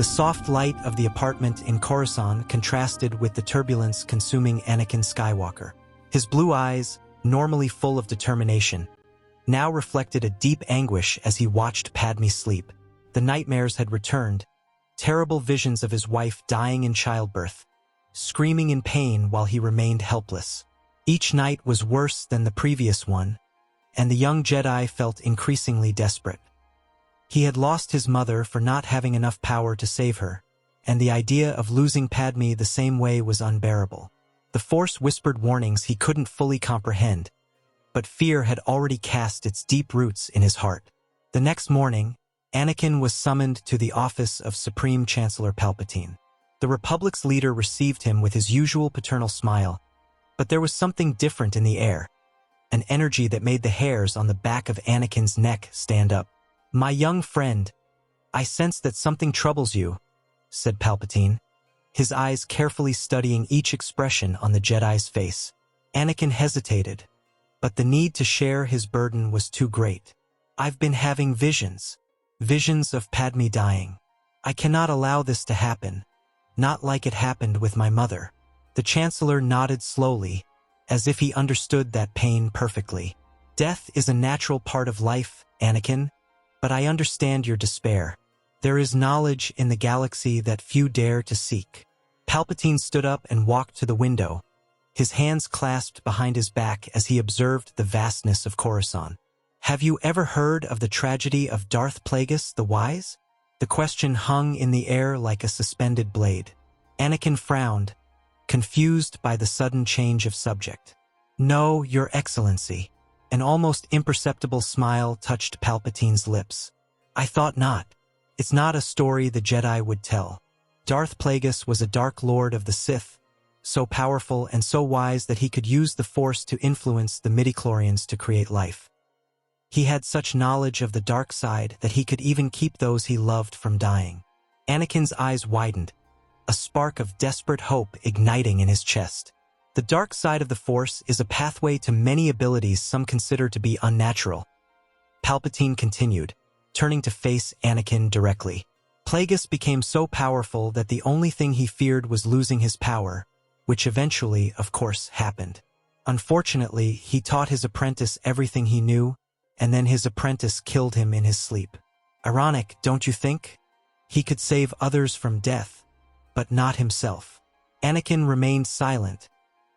The soft light of the apartment in Coruscant contrasted with the turbulence consuming Anakin Skywalker. His blue eyes, normally full of determination, now reflected a deep anguish as he watched Padme sleep. The nightmares had returned, terrible visions of his wife dying in childbirth, screaming in pain while he remained helpless. Each night was worse than the previous one, and the young Jedi felt increasingly desperate. He had lost his mother for not having enough power to save her, and the idea of losing Padme the same way was unbearable. The Force whispered warnings he couldn't fully comprehend, but fear had already cast its deep roots in his heart. The next morning, Anakin was summoned to the office of Supreme Chancellor Palpatine. The Republic's leader received him with his usual paternal smile, but there was something different in the air, an energy that made the hairs on the back of Anakin's neck stand up. "My young friend, I sense that something troubles you," said Palpatine, his eyes carefully studying each expression on the Jedi's face. Anakin hesitated, but the need to share his burden was too great. "I've been having visions of Padme dying. I cannot allow this to happen, not like it happened with my mother." The Chancellor nodded slowly, as if he understood that pain perfectly. "Death is a natural part of life, Anakin, but I understand your despair. There is knowledge in the galaxy that few dare to seek." Palpatine stood up and walked to the window, his hands clasped behind his back as he observed the vastness of Coruscant. "Have you ever heard of the tragedy of Darth Plagueis the Wise?" The question hung in the air like a suspended blade. Anakin frowned, confused by the sudden change of subject. "No, Your Excellency." An almost imperceptible smile touched Palpatine's lips. "I thought not. It's not a story the Jedi would tell. Darth Plagueis was a Dark Lord of the Sith, so powerful and so wise that he could use the Force to influence the midichlorians to create life. He had such knowledge of the dark side that he could even keep those he loved from dying." Anakin's eyes widened, a spark of desperate hope igniting in his chest. "The dark side of the Force is a pathway to many abilities some consider to be unnatural," Palpatine continued, turning to face Anakin directly. "Plagueis became so powerful that the only thing he feared was losing his power, which eventually, of course, happened. Unfortunately, he taught his apprentice everything he knew, and then his apprentice killed him in his sleep. Ironic, don't you think? He could save others from death, but not himself." Anakin remained silent,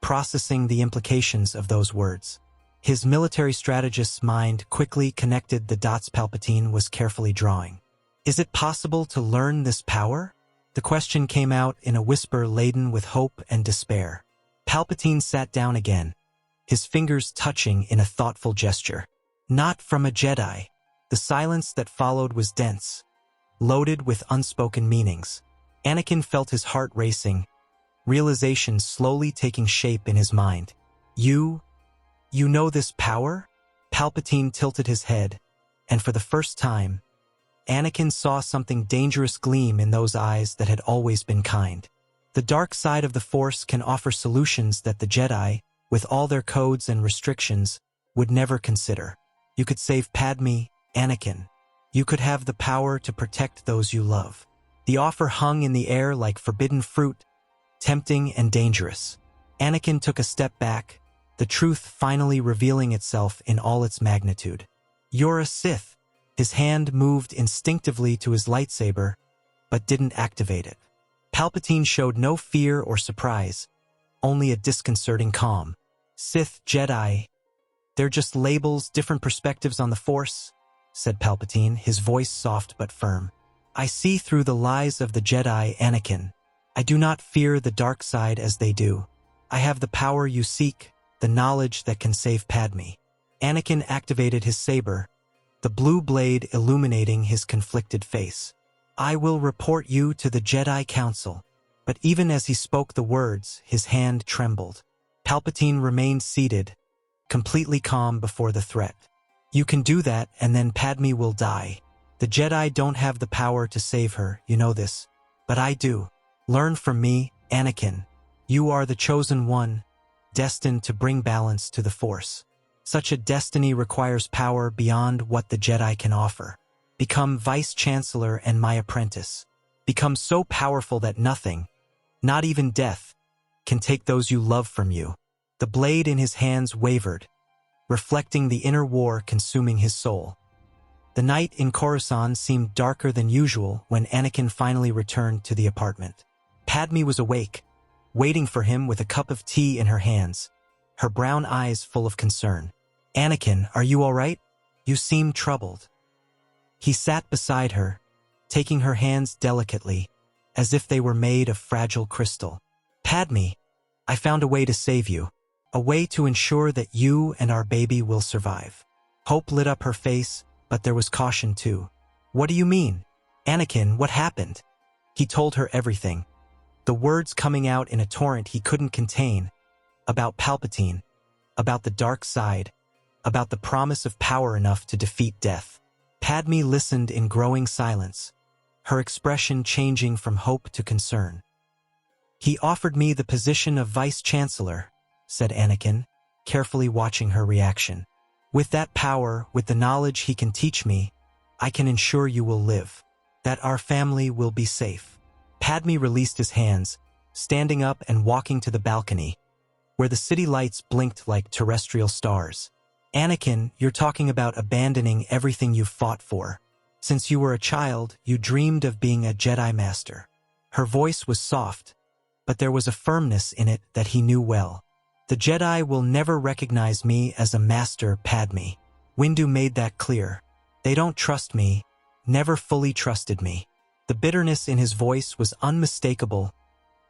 processing the implications of those words. His military strategist's mind quickly connected the dots Palpatine was carefully drawing. "Is it possible to learn this power?" The question came out in a whisper laden with hope and despair. Palpatine sat down again, his fingers touching in a thoughtful gesture. "Not from a Jedi." The silence that followed was dense, loaded with unspoken meanings. Anakin felt his heart racing, realization slowly taking shape in his mind. You know this power?" Palpatine tilted his head, and for the first time, Anakin saw something dangerous gleam in those eyes that had always been kind. "The dark side of the Force can offer solutions that the Jedi, with all their codes and restrictions, would never consider. You could save Padme, Anakin. You could have the power to protect those you love." The offer hung in the air like forbidden fruit, tempting and dangerous. Anakin took a step back, the truth finally revealing itself in all its magnitude. "You're a Sith." His hand moved instinctively to his lightsaber, but didn't activate it. Palpatine showed no fear or surprise, only a disconcerting calm. "Sith, Jedi, they're just labels, different perspectives on the Force," said Palpatine, his voice soft but firm. "I see through the lies of the Jedi, Anakin. I do not fear the dark side as they do. I have the power you seek, the knowledge that can save Padme." Anakin activated his saber, the blue blade illuminating his conflicted face. "I will report you to the Jedi Council." But even as he spoke the words, his hand trembled. Palpatine remained seated, completely calm before the threat. "You can do that, and then Padme will die. The Jedi don't have the power to save her, you know this. But I do. Learn from me, Anakin. You are the chosen one, destined to bring balance to the Force. Such a destiny requires power beyond what the Jedi can offer. Become Vice Chancellor and my apprentice. become so powerful that nothing, not even death, can take those you love from you. The blade in his hands wavered, reflecting the inner war consuming his soul. The night in Coruscant seemed darker than usual when Anakin finally returned to the apartment. Padme was awake, waiting for him with a cup of tea in her hands, her brown eyes full of concern. "Anakin, are you all right? You seem troubled." He sat beside her, taking her hands delicately, as if they were made of fragile crystal. "Padme, I found a way to save you, a way to ensure that you and our baby will survive." Hope lit up her face, but there was caution too. "What do you mean? Anakin, what happened?" He told her everything, the words coming out in a torrent he couldn't contain, about Palpatine, about the dark side, about the promise of power enough to defeat death. Padme listened in growing silence, her expression changing from hope to concern. "He offered me the position of Vice Chancellor," said Anakin, carefully watching her reaction. "With that power, with the knowledge he can teach me, I can ensure you will live, that our family will be safe." Padme released his hands, standing up and walking to the balcony, where the city lights blinked like terrestrial stars. "Anakin, you're talking about abandoning everything you've fought for. Since you were a child, you dreamed of being a Jedi Master." Her voice was soft, but there was a firmness in it that he knew well. "The Jedi will never recognize me as a master, Padme. Windu made that clear. They don't trust me, never fully trusted me." The bitterness in his voice was unmistakable,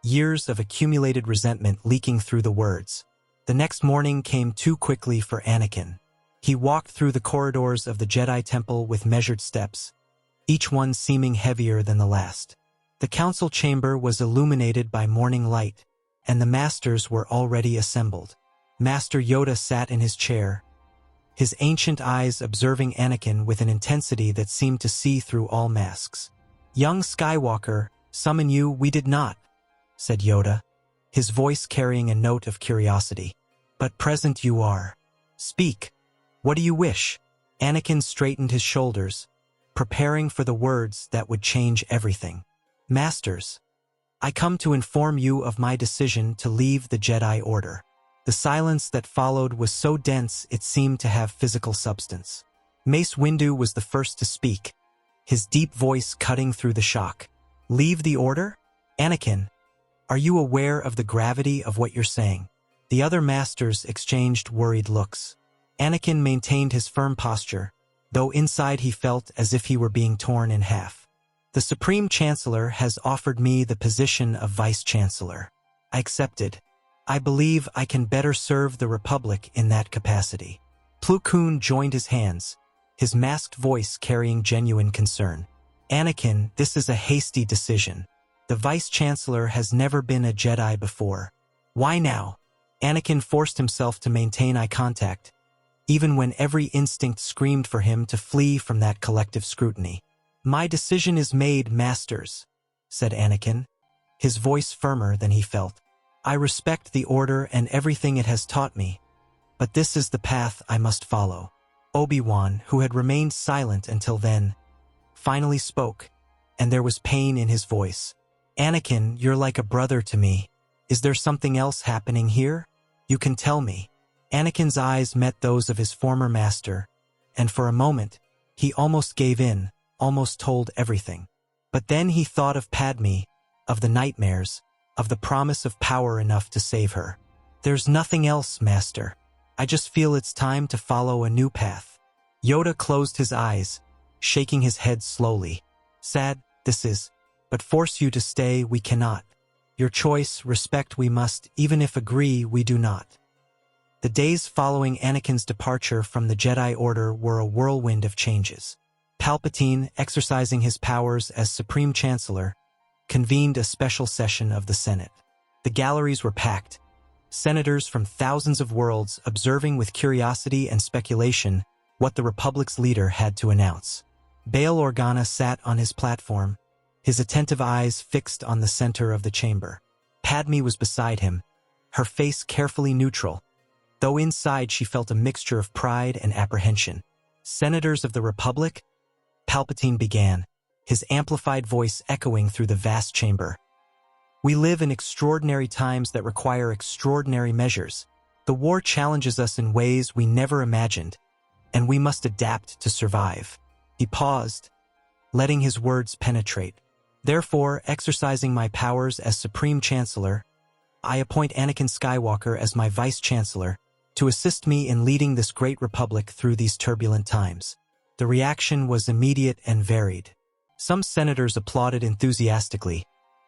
years of accumulated resentment leaking through the words. The next morning came too quickly for Anakin. He walked through the corridors of the Jedi Temple with measured steps, each one seeming heavier than the last. The council chamber was illuminated by morning light, and the masters were already assembled. Master Yoda sat in his chair, his ancient eyes observing Anakin with an intensity that seemed to see through all masks. "Young Skywalker, summon you we did not," said Yoda, his voice carrying a note of curiosity. "But present you are. Speak. What do you wish?" Anakin straightened his shoulders, preparing for the words that would change everything. "Masters, I come to inform you of my decision to leave the Jedi Order." The silence that followed was so dense it seemed to have physical substance. Mace Windu was the first to speak, his deep voice cutting through the shock. "Leave the Order? Anakin, are you aware of the gravity of what you're saying?" The other masters exchanged worried looks. Anakin maintained his firm posture, though inside he felt as if he were being torn in half. "The Supreme Chancellor has offered me the position of Vice Chancellor. I accepted. I believe I can better serve the Republic in that capacity." Plo Koon joined his hands, his masked voice carrying genuine concern. "Anakin, this is a hasty decision. The Vice Chancellor has never been a Jedi before. Why now?" Anakin forced himself to maintain eye contact, even when every instinct screamed for him to flee from that collective scrutiny. "My decision is made, masters," said Anakin, his voice firmer than he felt. "I respect the Order and everything it has taught me, but this is the path I must follow." Obi-Wan, who had remained silent until then, finally spoke, and there was pain in his voice. "Anakin, you're like a brother to me. Is there something else happening here? You can tell me." Anakin's eyes met those of his former master, and for a moment, he almost gave in, almost told everything. But then he thought of Padme, of the nightmares, of the promise of power enough to save her. "There's nothing else, Master. I just feel it's time to follow a new path." Yoda closed his eyes, shaking his head slowly. "Sad, this is, but force you to stay we cannot. Your choice, respect we must, even if agree we do not." The days following Anakin's departure from the Jedi Order were a whirlwind of changes. Palpatine, exercising his powers as Supreme Chancellor, convened a special session of the Senate. The galleries were packed, senators from thousands of worlds observing with curiosity and speculation what the Republic's leader had to announce. Bail Organa sat on his platform, his attentive eyes fixed on the center of the chamber. Padme was beside him, her face carefully neutral, though inside she felt a mixture of pride and apprehension. "Senators of the Republic?" Palpatine began, his amplified voice echoing through the vast chamber. We live in extraordinary times that require extraordinary measures. The war challenges us in ways we never imagined, and we must adapt to survive. He paused, letting his words penetrate. Therefore, exercising my powers as Supreme Chancellor, I appoint Anakin Skywalker as my Vice Chancellor to assist me in leading this great republic through these turbulent times. The reaction was immediate and varied. Some senators applauded enthusiastically,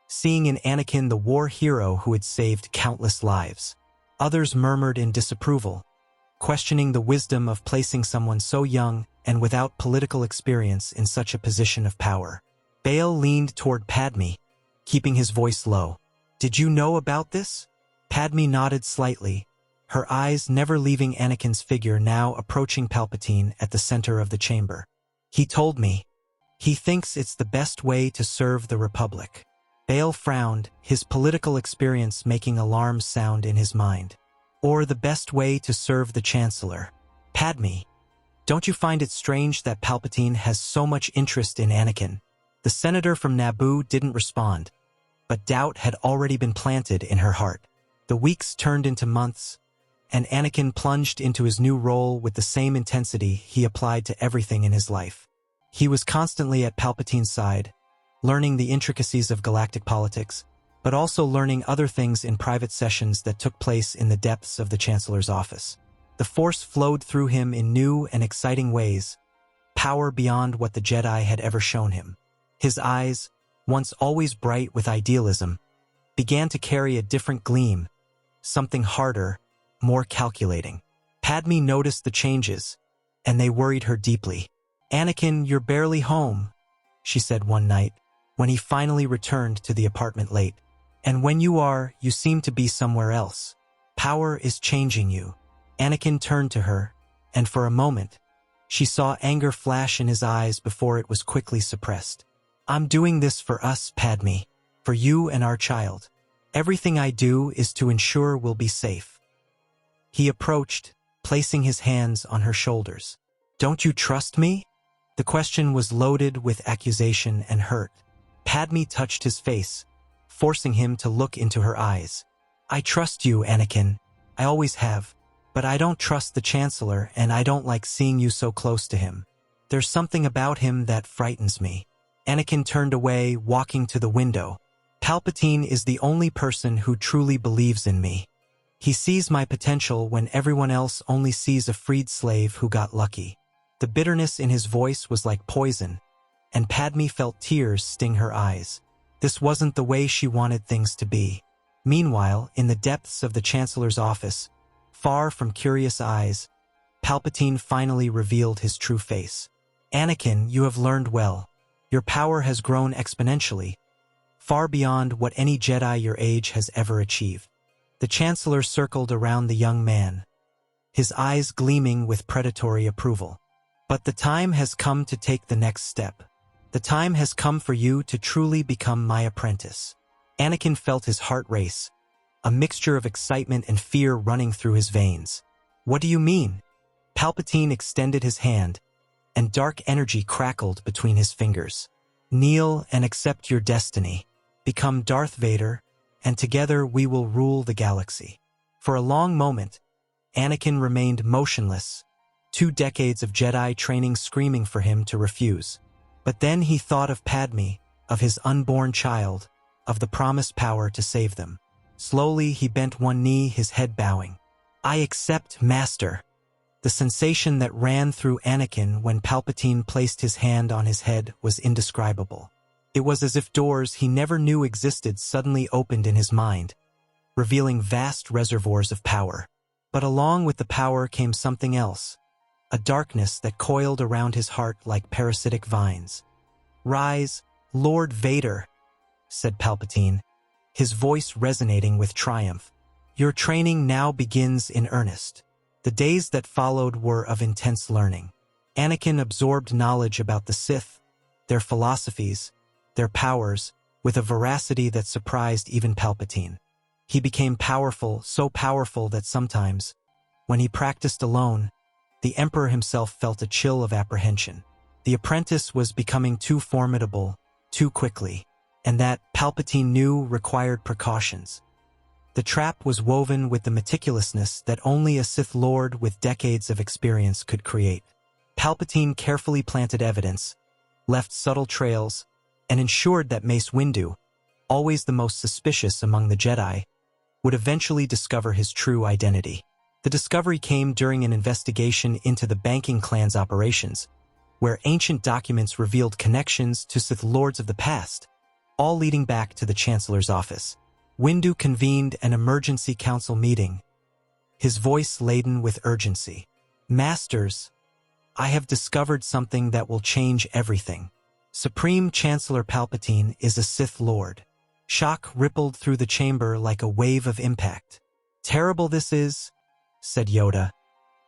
seeing in Anakin the war hero who had saved countless lives. Others murmured in disapproval, questioning the wisdom of placing someone so young and without political experience in such a position of power. Bail leaned toward Padme, keeping his voice low. "Did you know about this?" Padme nodded slightly, her eyes never leaving Anakin's figure now approaching Palpatine at the center of the chamber. "He told me. He thinks it's the best way to serve the Republic." Bail frowned, his political experience making alarms sound in his mind. "Or the best way to serve the Chancellor." "Padme, don't you find it strange that Palpatine has so much interest in Anakin?" The senator from Naboo didn't respond, but doubt had already been planted in her heart. The weeks turned into months, and Anakin plunged into his new role with the same intensity he applied to everything in his life. He was constantly at Palpatine's side, learning the intricacies of galactic politics, but also learning other things in private sessions that took place in the depths of the Chancellor's office. The Force flowed through him in new and exciting ways, power beyond what the Jedi had ever shown him. His eyes, once always bright with idealism, began to carry a different gleam, something harder, more calculating. Padme noticed the changes, and they worried her deeply. "Anakin, you're barely home," she said one night, when he finally returned to the apartment late. "And when you are, you seem to be somewhere else. Power is changing you." Anakin turned to her, and for a moment, she saw anger flash in his eyes before it was quickly suppressed. "I'm doing this for us, Padme, for you and our child. Everything I do is to ensure we'll be safe." He approached, placing his hands on her shoulders. "Don't you trust me?" The question was loaded with accusation and hurt. Padme touched his face, forcing him to look into her eyes. "I trust you, Anakin. I always have. But I don't trust the Chancellor, and I don't like seeing you so close to him. There's something about him that frightens me." Anakin turned away, walking to the window. "Palpatine is the only person who truly believes in me. He sees my potential when everyone else only sees a freed slave who got lucky." The bitterness in his voice was like poison, and Padme felt tears sting her eyes. This wasn't the way she wanted things to be. Meanwhile, in the depths of the Chancellor's office, far from curious eyes, Palpatine finally revealed his true face. "Anakin, you have learned well. Your power has grown exponentially, far beyond what any Jedi your age has ever achieved." The Chancellor circled around the young man, his eyes gleaming with predatory approval. "But the time has come to take the next step. The time has come for you to truly become my apprentice." Anakin felt his heart race, a mixture of excitement and fear running through his veins. "What do you mean?" Palpatine extended his hand, and dark energy crackled between his fingers. "Kneel and accept your destiny. Become Darth Vader, and together we will rule the galaxy." For a long moment, Anakin remained motionless, 2 decades of Jedi training screaming for him to refuse. But then he thought of Padme, of his unborn child, of the promised power to save them. Slowly he bent one knee, his head bowing. "I accept, Master." The sensation that ran through Anakin when Palpatine placed his hand on his head was indescribable. It was as if doors he never knew existed suddenly opened in his mind, revealing vast reservoirs of power. But along with the power came something else, a darkness that coiled around his heart like parasitic vines. "Rise, Lord Vader," said Palpatine, his voice resonating with triumph. "Your training now begins in earnest." The days that followed were of intense learning. Anakin absorbed knowledge about the Sith, their philosophies, their powers, with a veracity that surprised even Palpatine. He became powerful, so powerful that sometimes, when he practiced alone, the Emperor himself felt a chill of apprehension. The apprentice was becoming too formidable, too quickly, and that, Palpatine knew, required precautions. The trap was woven with the meticulousness that only a Sith Lord with decades of experience could create. Palpatine carefully planted evidence, left subtle trails, and ensured that Mace Windu, always the most suspicious among the Jedi, would eventually discover his true identity. The discovery came during an investigation into the banking clan's operations, where ancient documents revealed connections to Sith Lords of the past, all leading back to the Chancellor's office. Windu convened an emergency council meeting, his voice laden with urgency. "Masters, I have discovered something that will change everything. Supreme Chancellor Palpatine is a Sith Lord." Shock rippled through the chamber like a wave of impact. "Terrible this is," said Yoda,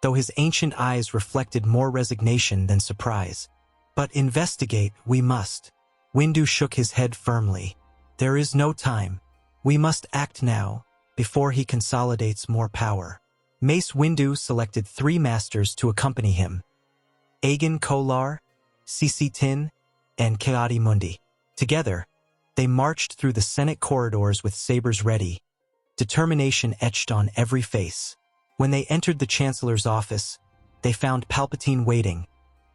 though his ancient eyes reflected more resignation than surprise. "But investigate we must." Windu shook his head firmly. "There is no time. We must act now, before he consolidates more power." Mace Windu selected 3 masters to accompany him: Agen Kolar, Tin, and Ki-Adi-Mundi. Together, they marched through the Senate corridors with sabers ready, determination etched on every face. When they entered the Chancellor's office, they found Palpatine waiting,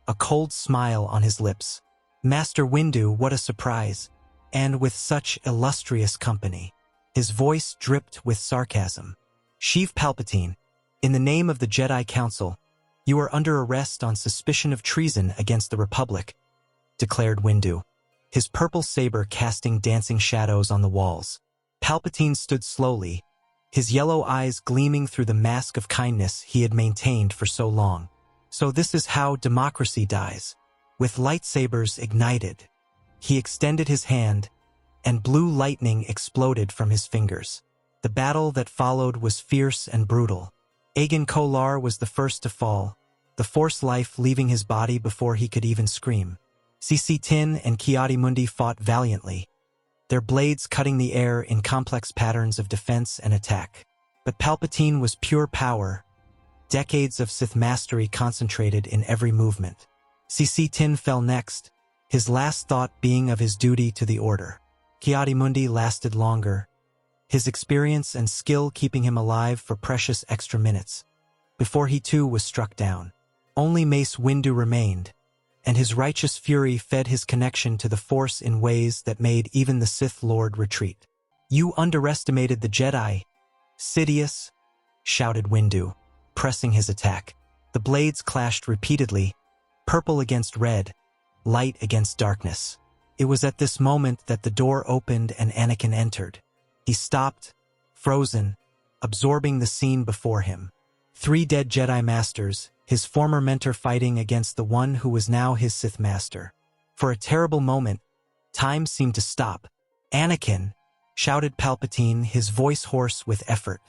a cold smile on his lips. "Master Windu, what a surprise, and with such illustrious company." His voice dripped with sarcasm. "Sheev Palpatine, in the name of the Jedi Council, you are under arrest on suspicion of treason against the Republic," declared Windu, his purple saber casting dancing shadows on the walls. Palpatine stood slowly, his yellow eyes gleaming through the mask of kindness he had maintained for so long. "So this is how democracy dies, with lightsabers ignited." He extended his hand, and blue lightning exploded from his fingers. The battle that followed was fierce and brutal. Agen Kolar was the first to fall, the Force life leaving his body before he could even scream. Tin and Ki-Adi-Mundi fought valiantly, their blades cutting the air in complex patterns of defense and attack. But Palpatine was pure power, decades of Sith mastery concentrated in every movement. Tin fell next, his last thought being of his duty to the Order. Ki-Adi-Mundi lasted longer, his experience and skill keeping him alive for precious extra minutes, before he too was struck down. Only Mace Windu remained, and his righteous fury fed his connection to the Force in ways that made even the Sith Lord retreat. "You underestimated the Jedi, Sidious," shouted Windu, pressing his attack. The blades clashed repeatedly, purple against red, light against darkness. It was at this moment that the door opened and Anakin entered. He stopped, frozen, absorbing the scene before him. 3 dead Jedi Masters, his former mentor fighting against the one who was now his Sith Master. For a terrible moment, time seemed to stop. "Anakin," shouted Palpatine, his voice hoarse with effort.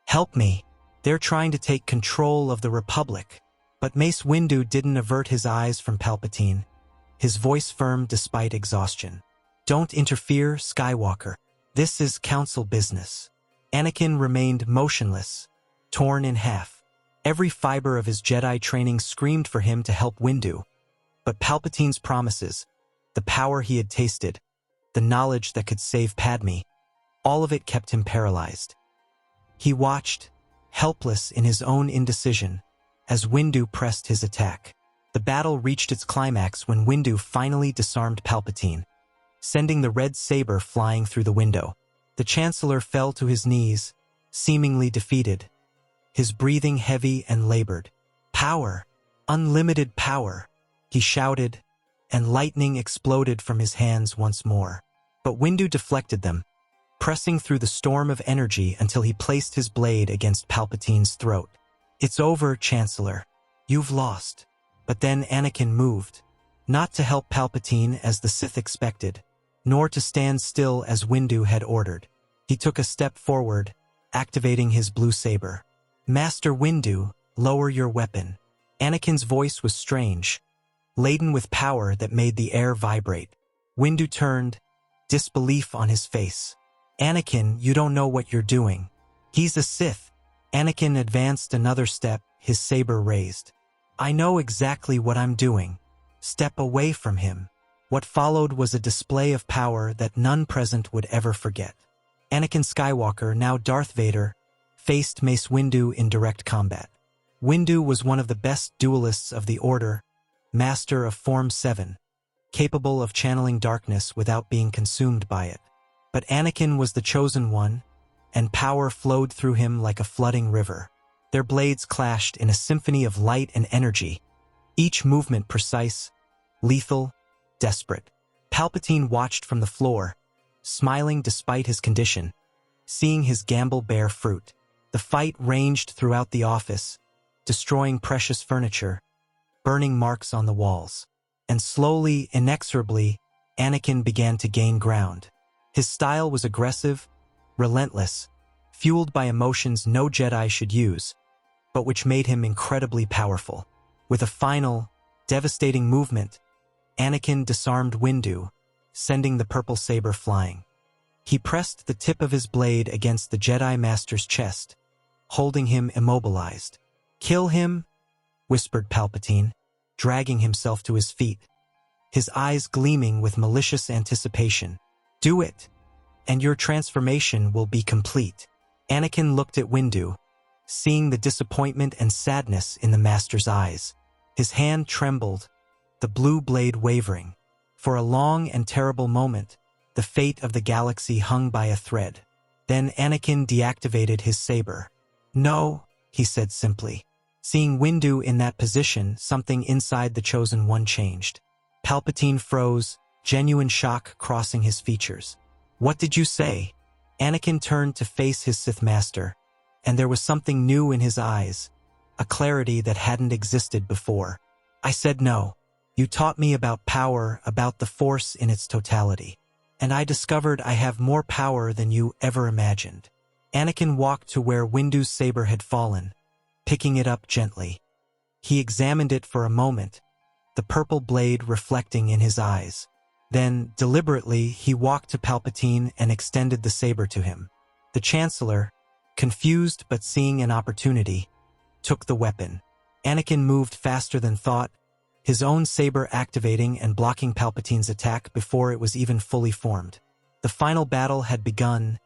"Help me. They're trying to take control of the Republic." But Mace Windu didn't avert his eyes from Palpatine, his voice firm despite exhaustion. "Don't interfere, Skywalker. This is council business." Anakin remained motionless, torn in half. Every fiber of his Jedi training screamed for him to help Windu. But Palpatine's promises, the power he had tasted, the knowledge that could save Padme, all of it kept him paralyzed. He watched, helpless in his own indecision, as Windu pressed his attack. The battle reached its climax when Windu finally disarmed Palpatine, sending the red saber flying through the window. The Chancellor fell to his knees, seemingly defeated, his breathing heavy and labored. "Power! Unlimited power!" he shouted, and lightning exploded from his hands once more. But Windu deflected them, pressing through the storm of energy until he placed his blade against Palpatine's throat. "It's over, Chancellor. You've lost." But then Anakin moved, not to help Palpatine as the Sith expected, nor to stand still as Windu had ordered. He took a step forward, activating his blue saber. "Master Windu, lower your weapon." Anakin's voice was strange, laden with power that made the air vibrate. Windu turned, disbelief on his face. "Anakin, you don't know what you're doing. He's a Sith." Anakin advanced another step, his saber raised. "I know exactly what I'm doing." Step away from him. What followed was a display of power that none present would ever forget. Anakin Skywalker, now Darth Vader, faced Mace Windu in direct combat. Windu was one of the best duelists of the Order, master of Form 7, capable of channeling darkness without being consumed by it. But Anakin was the chosen one, and power flowed through him like a flooding river. Their blades clashed in a symphony of light and energy, each movement precise, lethal, desperate. Palpatine watched from the floor, smiling despite his condition, seeing his gamble bear fruit. The fight ranged throughout the office, destroying precious furniture, burning marks on the walls. And slowly, inexorably, Anakin began to gain ground. His style was aggressive, relentless, fueled by emotions no Jedi should use, but which made him incredibly powerful. With a final, devastating movement, Anakin disarmed Windu, sending the purple saber flying. He pressed the tip of his blade against the Jedi Master's chest, holding him immobilized. "Kill him," whispered Palpatine, dragging himself to his feet, his eyes gleaming with malicious anticipation. "Do it, and your transformation will be complete." Anakin looked at Windu, seeing the disappointment and sadness in the Master's eyes. His hand trembled, the blue blade wavering. For a long and terrible moment, the fate of the galaxy hung by a thread. Then Anakin deactivated his saber. "No," he said simply. Seeing Windu in that position, something inside the Chosen One changed. Palpatine froze, genuine shock crossing his features. "What did you say?" Anakin turned to face his Sith Master, and there was something new in his eyes, a clarity that hadn't existed before. "I said no. You taught me about power, about the Force in its totality. And I discovered I have more power than you ever imagined." Anakin walked to where Windu's saber had fallen, picking it up gently. He examined it for a moment, the purple blade reflecting in his eyes. Then, deliberately, he walked to Palpatine and extended the saber to him. The Chancellor, confused but seeing an opportunity, took the weapon. Anakin moved faster than thought, his own saber activating and blocking Palpatine's attack before it was even fully formed. The final battle had begun,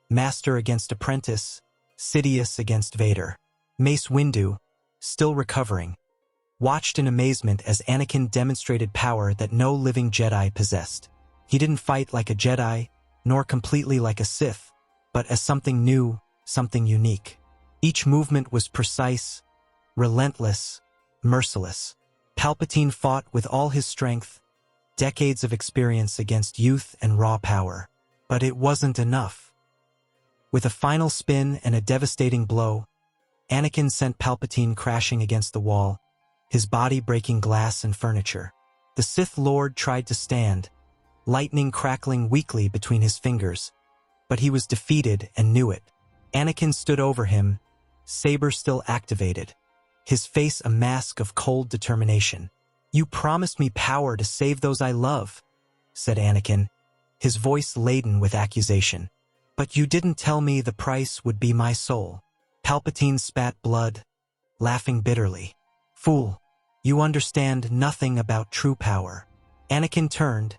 Master against Apprentice, Sidious against Vader. Mace Windu, still recovering, watched in amazement as Anakin demonstrated power that no living Jedi possessed. He didn't fight like a Jedi, nor completely like a Sith, but as something new, something unique. Each movement was precise, relentless, merciless. Palpatine fought with all his strength, decades of experience against youth and raw power. But it wasn't enough. With a final spin and a devastating blow, Anakin sent Palpatine crashing against the wall, his body breaking glass and furniture. The Sith Lord tried to stand, lightning crackling weakly between his fingers, but he was defeated and knew it. Anakin stood over him, saber still activated, his face a mask of cold determination. "You promised me power to save those I love," said Anakin, his voice laden with accusation. "But you didn't tell me the price would be my soul." Palpatine spat blood, laughing bitterly. "Fool, you understand nothing about true power." Anakin turned,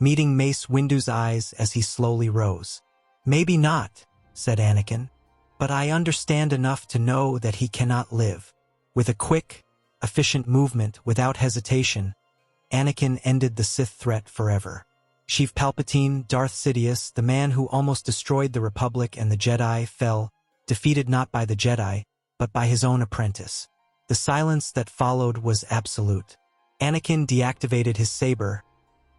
meeting Mace Windu's eyes as he slowly rose. "Maybe not," said Anakin, "but I understand enough to know that he cannot live." With a quick, efficient movement without hesitation, Anakin ended the Sith threat forever. Sheev Palpatine, Darth Sidious, the man who almost destroyed the Republic and the Jedi, fell, defeated not by the Jedi, but by his own apprentice. The silence that followed was absolute. Anakin deactivated his saber,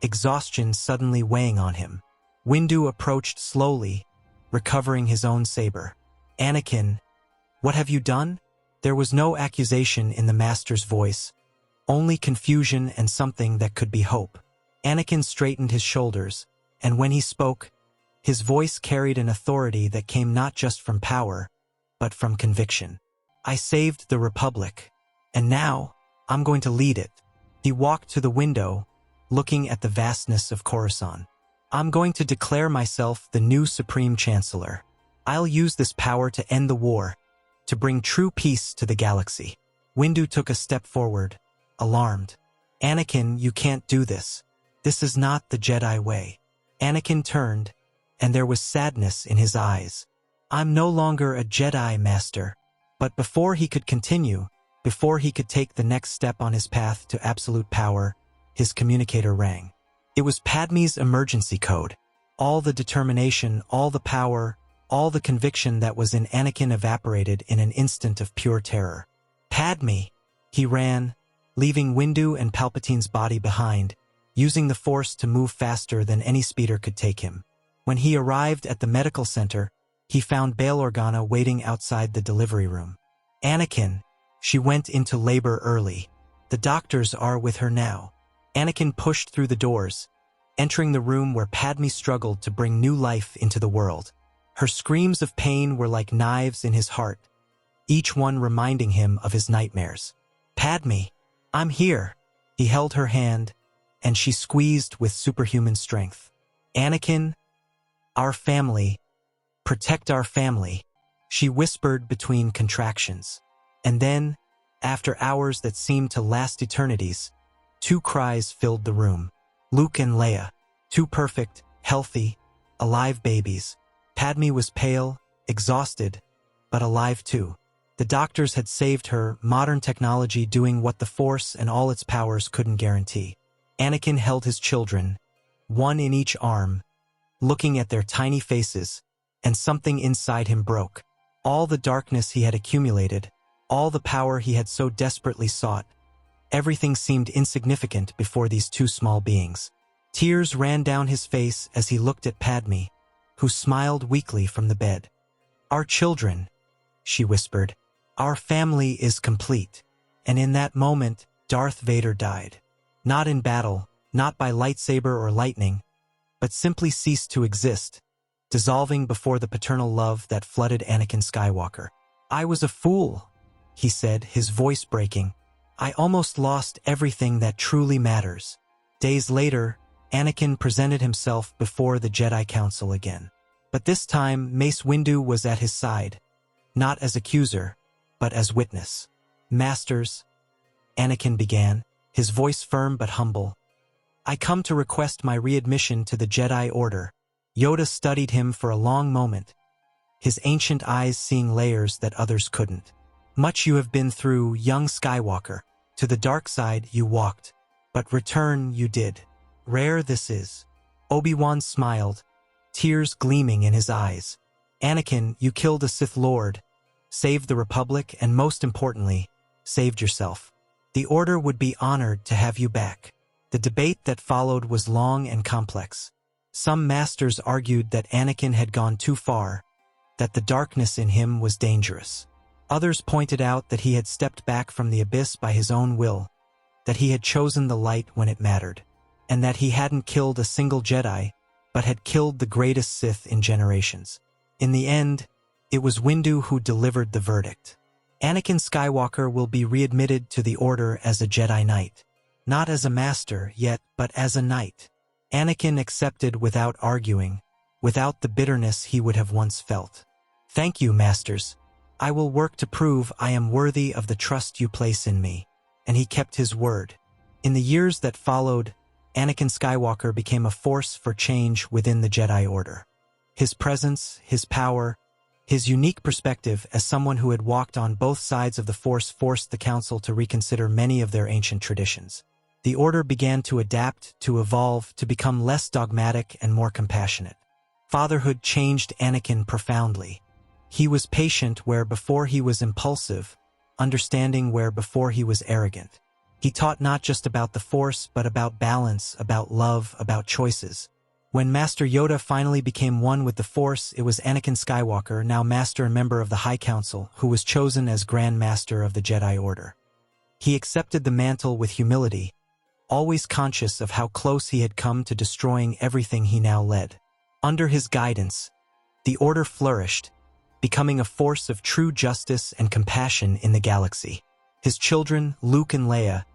exhaustion suddenly weighing on him. Windu approached slowly, recovering his own saber. "Anakin, what have you done?" There was no accusation in the Master's voice, only confusion and something that could be hope. Anakin straightened his shoulders, and when he spoke, his voice carried an authority that came not just from power, but from conviction. "I saved the Republic, and now I'm going to lead it." He walked to the window, looking at the vastness of Coruscant. "I'm going to declare myself the new Supreme Chancellor. I'll use this power to end the war, to bring true peace to the galaxy." Windu took a step forward, alarmed. "Anakin, you can't do this. This is not the Jedi way." Anakin turned, and there was sadness in his eyes. "I'm no longer a Jedi, Master." But before he could continue, before he could take the next step on his path to absolute power, his communicator rang. It was Padme's emergency code. All the determination, all the power, all the conviction that was in Anakin evaporated in an instant of pure terror. "Padme!" He ran, leaving Windu and Palpatine's body behind, using the Force to move faster than any speeder could take him. When he arrived at the medical center, he found Bail Organa waiting outside the delivery room. "Anakin." "She went into labor early. The doctors are with her now." Anakin pushed through the doors, entering the room where Padme struggled to bring new life into the world. Her screams of pain were like knives in his heart, each one reminding him of his nightmares. "Padme, I'm here." He held her hand, and she squeezed with superhuman strength. "Anakin, our family, protect our family," she whispered between contractions. And then, after hours that seemed to last eternities, two cries filled the room. Luke and Leia, two perfect, healthy, alive babies. Padme was pale, exhausted, but alive too. The doctors had saved her, modern technology doing what the Force and all its powers couldn't guarantee. Anakin held his children, one in each arm, looking at their tiny faces, and something inside him broke. All the darkness he had accumulated, all the power he had so desperately sought, everything seemed insignificant before these two small beings. Tears ran down his face as he looked at Padme, who smiled weakly from the bed. "Our children," she whispered. "Our family is complete." And in that moment, Darth Vader died. Not in battle, not by lightsaber or lightning, but simply ceased to exist, dissolving before the paternal love that flooded Anakin Skywalker. "I was a fool," he said, his voice breaking. "I almost lost everything that truly matters." Days later, Anakin presented himself before the Jedi Council again. But this time, Mace Windu was at his side, not as accuser, but as witness. "Masters," Anakin began, his voice firm but humble, "I come to request my readmission to the Jedi Order." Yoda studied him for a long moment, his ancient eyes seeing layers that others couldn't. "Much you have been through, young Skywalker. To the dark side you walked, but return you did. Rare this is." Obi-Wan smiled, tears gleaming in his eyes. "Anakin, you killed a Sith Lord, saved the Republic, and most importantly, saved yourself. The Order would be honored to have you back." The debate that followed was long and complex. Some masters argued that Anakin had gone too far, that the darkness in him was dangerous. Others pointed out that he had stepped back from the abyss by his own will, that he had chosen the light when it mattered, and that he hadn't killed a single Jedi, but had killed the greatest Sith in generations. In the end, it was Windu who delivered the verdict. Anakin Skywalker will be readmitted to the Order as a Jedi Knight. Not as a master yet, but as a knight. Anakin accepted without arguing, without the bitterness he would have once felt. "Thank you, Masters. I will work to prove I am worthy of the trust you place in me." And he kept his word. In the years that followed, Anakin Skywalker became a force for change within the Jedi Order. His presence, his power, his unique perspective as someone who had walked on both sides of the Force forced the Council to reconsider many of their ancient traditions. The Order began to adapt, to evolve, to become less dogmatic and more compassionate. Fatherhood changed Anakin profoundly. He was patient where before he was impulsive, understanding where before he was arrogant. He taught not just about the Force, but about balance, about love, about choices. When Master Yoda finally became one with the Force, it was Anakin Skywalker, now Master and member of the High Council, who was chosen as Grand Master of the Jedi Order. He accepted the mantle with humility, always conscious of how close he had come to destroying everything he now led. Under his guidance, the Order flourished, becoming a force of true justice and compassion in the galaxy. His children, Luke and Leia,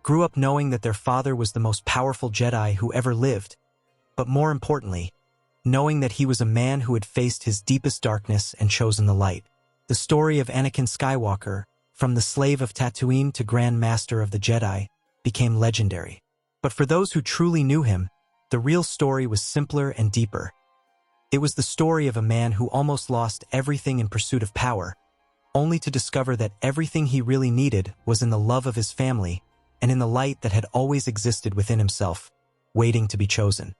grew up knowing that their father was the most powerful Jedi who ever lived, but more importantly, knowing that he was a man who had faced his deepest darkness and chosen the light. The story of Anakin Skywalker, from the slave of Tatooine to Grand Master of the Jedi, became legendary. But for those who truly knew him, the real story was simpler and deeper. It was the story of a man who almost lost everything in pursuit of power, only to discover that everything he really needed was in the love of his family and in the light that had always existed within himself, waiting to be chosen.